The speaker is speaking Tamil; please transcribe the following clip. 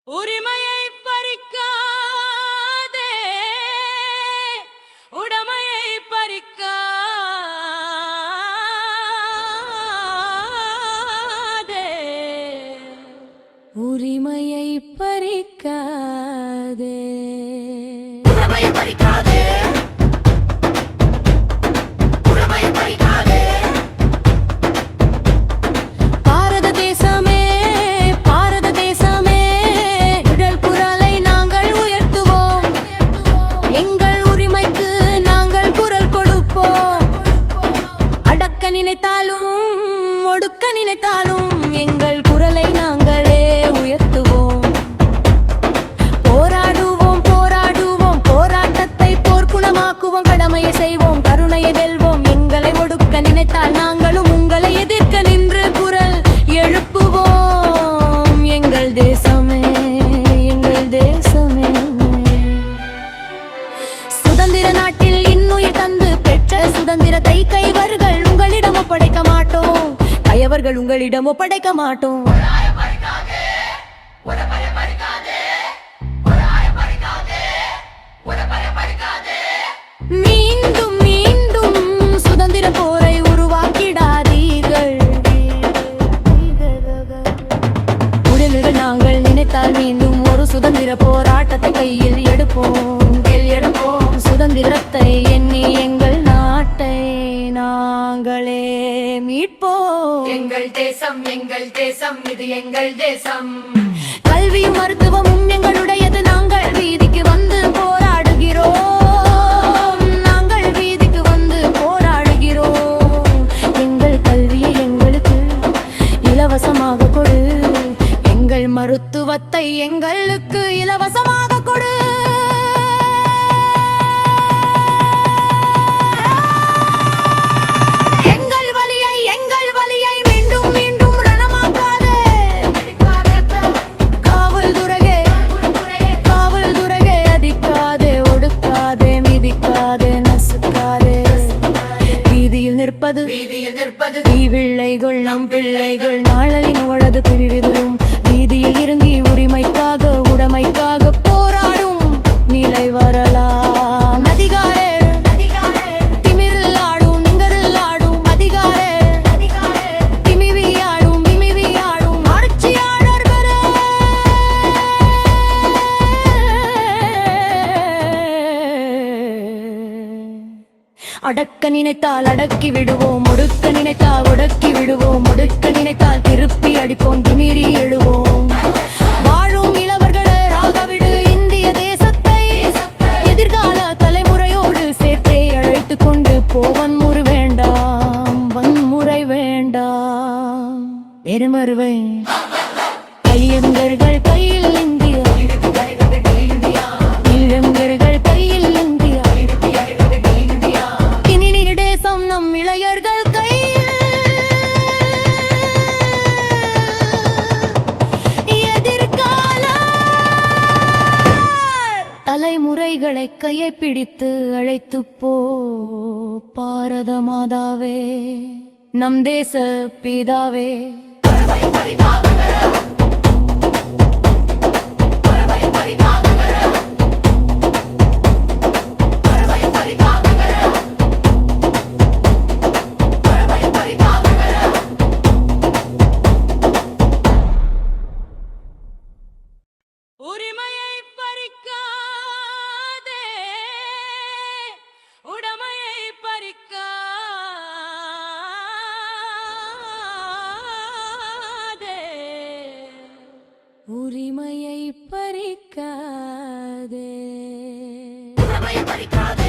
உரிமையை பறிக்காதே, உடமையை பறிக்காதே, உரிமையை பறிக்காதே, உடமையை பறிக்காதே, உடமையை பறிக்காதே. பாரத தேசமே, பாரத தேசமே, நிழல் குரலை நாங்கள் உயர்த்துவோம். எங்கள் உரிமைக்கு நாங்கள் குரல் கொடுப்போம். அடக்க நினைத்தாலும் ஒடுக்க நினைத்தாலும் எங்கள் குரலை நாங்களே உயர்த்துவோம். போராடுவோம், போராடுவோம், போராட்டத்தை போர்க்குணமாக்குவோம். கடமையை செய்வோம், கருணையை வெல்வோம். எங்களை ஒடுக்க நினைத்தால் நாங்களும் உங்களை எதிர்க்க நின்று குரல் எழுப்புவோம். எங்கள் தேசமே, எங்கள் தேசமே. சுதந்திர நாட்டில் இன்னுயிர் தந்து பெற்ற சுதந்திரத்தை கைவர்கள் உங்களிடம் ஒப்படைக்க மாட்டோம். கயவர்கள் உங்களிடம் ஒப்படைக்க மாட்டோம். மீண்டும் மீண்டும் சுதந்திர போரை உருவாக்கிடாதீர்கள். முடிவுகள் நாங்கள் நினைத்தால் மீண்டும் ஒரு சுதந்திர போராட்டத்தை கையில் எடுப்போம். சுதந்திரத்தை எண்ணி எங்கள் நாட்டை நாங்களே மீட்போம். எங்கள் தேசம், எங்கள் தேசம், இது எங்கள் தேசம். கல்வியும் மருத்துவமும் எங்களுடையது. நாங்கள் வீதிக்கு வந்து போராடுகிறோம். நாங்கள் வீதிக்கு வந்து போராடுகிறோம். எங்கள் கல்வியை எங்களுக்கு இலவசமாக கொடு. எங்கள் மருத்துவத்தை எங்களுக்கு இலவசமாக கொடு. எங்கள் வலியை மீண்டும் மீண்டும் ரணமாக்காதே. காவல்துறையே, காவல்துறையே, அடிக்காதே, ஒடுக்காதே, மிதிக்காதே, நசுக்காதே. வீதியில் நிற்பது பிள்ளைகள், நம் பிள்ளைகள். நாளின் உளது பிரிவிதும் வீதியில் இறங்கி உரிமைக்காக உடைமைக்காக போராடும் நிலை வரலாம். அதிகாரே திமிரில் ஆடும், நிகரில் ஆடும். அதிகாரே திமிவியாடும், திமிவியாடும் ஆட்சியாளர்களே. அடக்க நினைத்தால் அடக்கி விடுவோம். ஒடுக்க நினைத்தால் ஒடுக்கி விடுவோம். ஒடுக்க நினைத்தால் திருப்பி அடிப்போம். திமிரி எழுவோம். வாழும் இளவர்களே, ராகவிடு இந்திய தேசத்தை. எதிர்கால தலைமுறையோடு சேர்த்தே அழைத்துக் கொண்டு வன்முறை வேண்டாம், வன்முறை வேண்டாம். பெருமருவை கையெங்கர்கள் கையில் இந்தியா, இளைஞர்கள் கையில் இந்தியா. இனி தேசம் நம் இளையர்கள் கையில். எதிர்கால தலைமுறைகளை கையை பிடித்து அழைத்து போ. பாரத மாதாவே, நம் தேச பிதாவே. உரிமையை பறிக்காதே, உடமையை பறிக்காதே, உரிமையை பறிக்காதே, உடமையை பறிக்காதே.